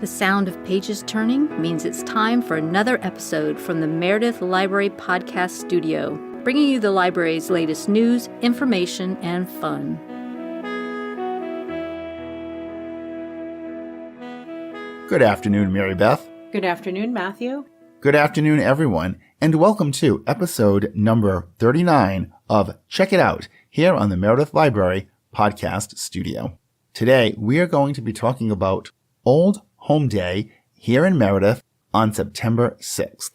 The sound of pages turning means it's time for another episode from the Meredith Library podcast studio, bringing you the library's latest news, information, and fun. Good afternoon, MaryBeth. Good afternoon, Matthew. Good afternoon, everyone, and welcome to episode number 39 of Check It Out here on the Meredith Library podcast studio. Today, we are going to be talking about Old Home Day here in Meredith on September 6th.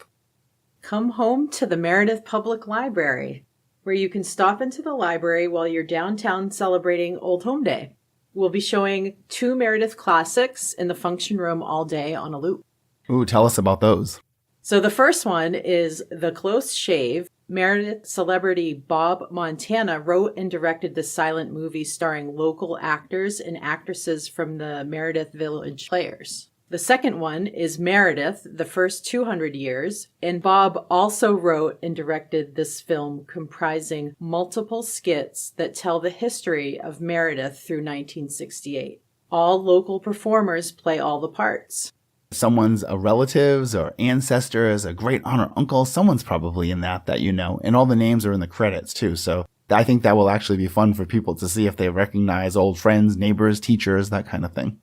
Come home to the Meredith Public Library, where you can stop into the library while you're downtown celebrating Old Home Day. We'll be showing 2 Meredith classics in the function room all day on a loop. Ooh, tell us about those. So the first one is The Close Shave. Meredith celebrity Bob Montana wrote and directed the silent movie starring local actors and actresses from the Meredith Village Players. The second one is Meredith, The First 200 Years, and Bob also wrote and directed this film comprising multiple skits that tell the history of Meredith through 1968. All local performers play all the parts. Someone's relatives or ancestors, a great aunt or uncle, someone's probably in that you know, and all the names are in the credits too. So I think that will actually be fun for people to see if they recognize old friends, neighbors, teachers, that kind of thing.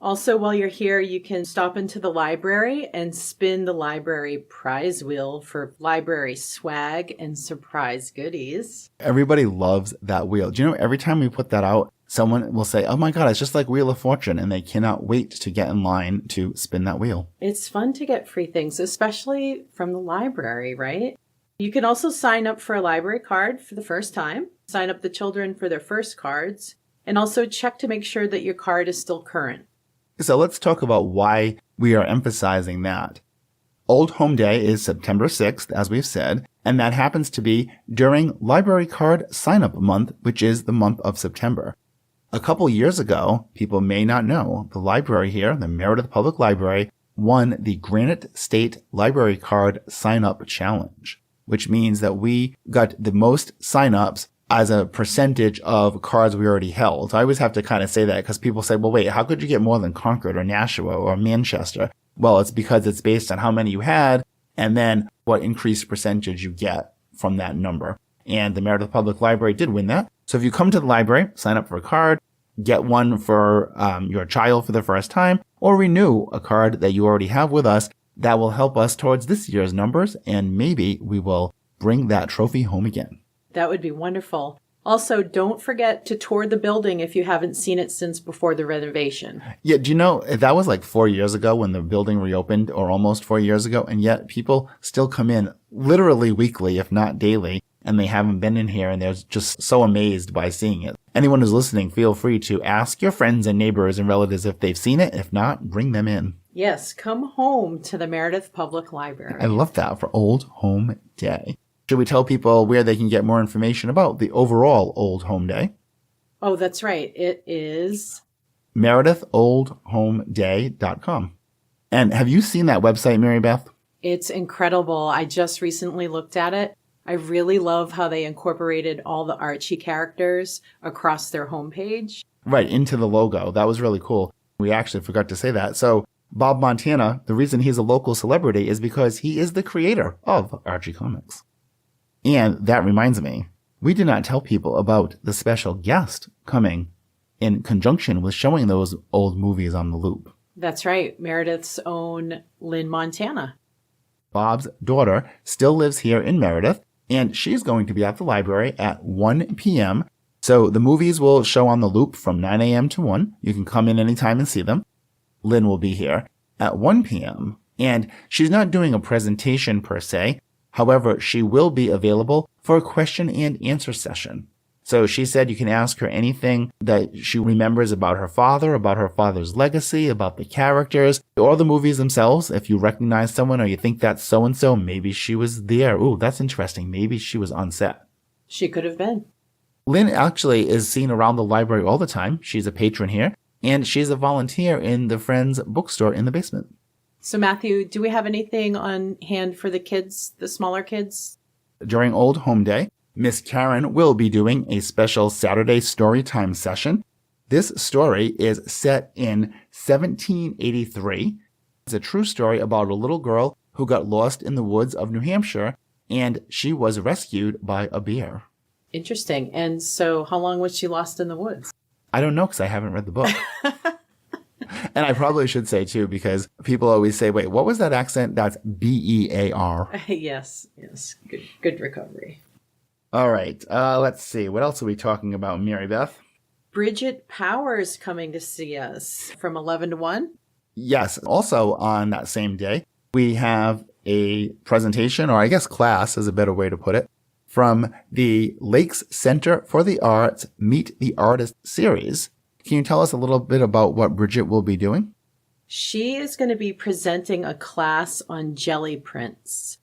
Also, while you're here, you can stop into the library and spin the library prize wheel for library swag and surprise goodies. Everybody loves that wheel. Do you know, every time we put that out, someone will say, oh my God, it's just like Wheel of Fortune, and they cannot wait to get in line to spin that wheel. It's fun to get free things, especially from the library, right? You can also sign up for a library card for the first time, sign up the children for their first cards, and also check to make sure that your card is still current. So let's talk about why we are emphasizing that. Old Home Day is September 6th, as we've said, and that happens to be during Library Card Sign-Up Month, which is the month of September. A couple years ago, people may not know, the library here, the Meredith Public Library, won the Granite State Library Card Sign-Up Challenge, which means that we got the most sign-ups as a percentage of cards we already held. So I always have to kind of say that because people say, well, wait, how could you get more than Concord or Nashua or Manchester? Well, it's because it's based on how many you had and then what increased percentage you get from that number. And the Meredith Public Library did win that. So if you come to the library, sign up for a card, get one for your child for the first time, or renew a card that you already have with us, that will help us towards this year's numbers, and maybe we will bring that trophy home again. That would be wonderful. Also, don't forget to tour the building if you haven't seen it since before the renovation. Yeah, do you know, that was like 4 years ago when the building reopened, or almost 4 years ago, and yet people still come in literally weekly, if not daily, and they haven't been in here, and they're just so amazed by seeing it. Anyone who's listening, feel free to ask your friends and neighbors and relatives if they've seen it. If not, bring them in. Yes, come home to the Meredith Public Library. I love that for Old Home Day. Should we tell people where they can get more information about the overall Old Home Day? Oh, that's right. It is MeredithOldHomeDay.com. And have you seen that website, MaryBeth? It's incredible. I just recently looked at it. I really love how they incorporated all the Archie characters across their homepage. Right, into the logo. That was really cool. We actually forgot to say that. So Bob Montana, the reason he's a local celebrity is because he is the creator of Archie Comics. And that reminds me, we did not tell people about the special guest coming in conjunction with showing those old movies on the loop. That's right. Meredith's own Lynn Montana. Bob's daughter still lives here in Meredith, and she's going to be at the library at 1 p.m. So the movies will show on the loop from 9 a.m. to 1. You can come in anytime and see them. Lynn will be here at 1 p.m. And she's not doing a presentation per se. However, she will be available for a question and answer session. So she said you can ask her anything that she remembers about her father's legacy, about the characters, or the movies themselves. If you recognize someone or you think that's so-and-so, maybe she was there. Ooh, that's interesting. Maybe she was on set. She could have been. Lynn actually is seen around the library all the time. She's a patron here, and she's a volunteer in the Friends bookstore in the basement. So Matthew, do we have anything on hand for the kids, the smaller kids? During Old Home Day, Miss Karen will be doing a special Saturday Storytime session. This story is set in 1783. It's a true story about a little girl who got lost in the woods of New Hampshire, and she was rescued by a bear. Interesting. And so how long was she lost in the woods? I don't know because I haven't read the book. And I probably should say, too, because people always say, wait, what was that accent? That's B-E-A-R. Yes. Good recovery. All right. Let's see. What else are we talking about, Mary Beth? Bridget Powers coming to see us from 11 to 1. Yes. Also on that same day, we have a presentation, or I guess class is a better way to put it, from the Lakes Center for the Arts Meet the Artist series. Can you tell us a little bit about what Bridget will be doing? She is going to be presenting a class on jelly prints.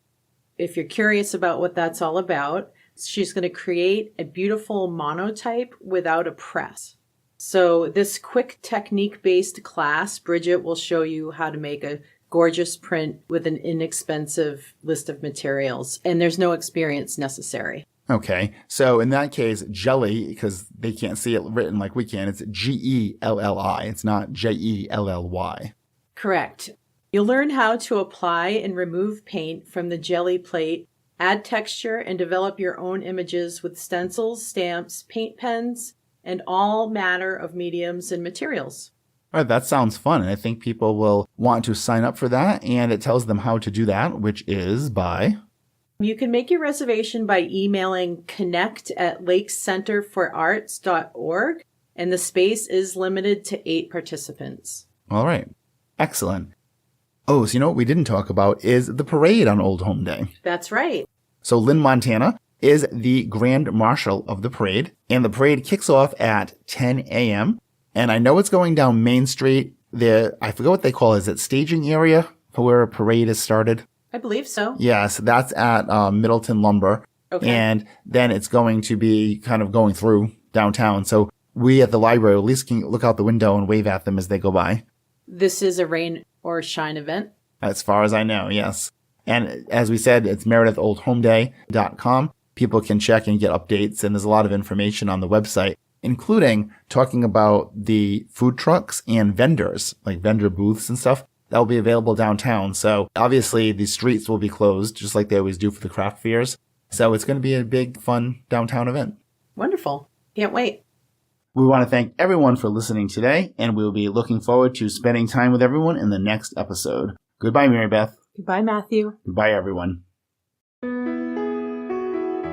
If you're curious about what that's all about, she's going to create a beautiful monotype without a press. So this quick technique-based class, Bridget will show you how to make a gorgeous print with an inexpensive list of materials, and there's no experience necessary. Okay, so in that case, jelly, because they can't see it written like we can, it's G-E-L-L-I. It's not J-E-L-L-Y. Correct. You'll learn how to apply and remove paint from the jelly plate, add texture, and develop your own images with stencils, stamps, paint pens, and all manner of mediums and materials. All right, that sounds fun, and I think people will want to sign up for that, and it tells them how to do that, which is by... You can make your reservation by emailing connect@lakescenterforarts.org, and the space is limited to 8 participants. All right. Excellent. Oh, so you know what we didn't talk about is the parade on Old Home Day. That's right. So Lynn Montana is the Grand Marshal of the parade, and the parade kicks off at 10 a.m., and I know it's going down Main Street. I forget what they call it. Is it staging area for where a parade is started? I believe so. Yes, that's at Middleton Lumber. Okay. And then it's going to be kind of going through downtown. So we at the library at least can look out the window and wave at them as they go by. This is a rain or shine event. As far as I know, yes. And as we said, it's MeredithOldHomeday.com. People can check and get updates, and there's a lot of information on the website, including talking about the food trucks and vendors, like vendor booths and stuff. That will be available downtown. So obviously the streets will be closed just like they always do for the craft fairs. So it's going to be a big, fun downtown event. Wonderful. Can't wait. We want to thank everyone for listening today, and we'll be looking forward to spending time with everyone in the next episode. Goodbye, Mary Beth. Goodbye, Matthew. Goodbye, everyone.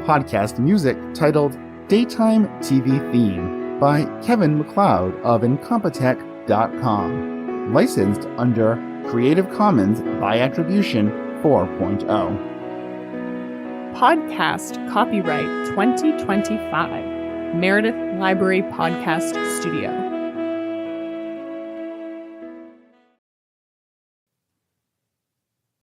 Podcast music titled Daytime TV Theme by Kevin MacLeod of Incompetech.com. Licensed under Creative Commons by Attribution 4.0. Podcast copyright 2025. Meredith Library Podcast Studio.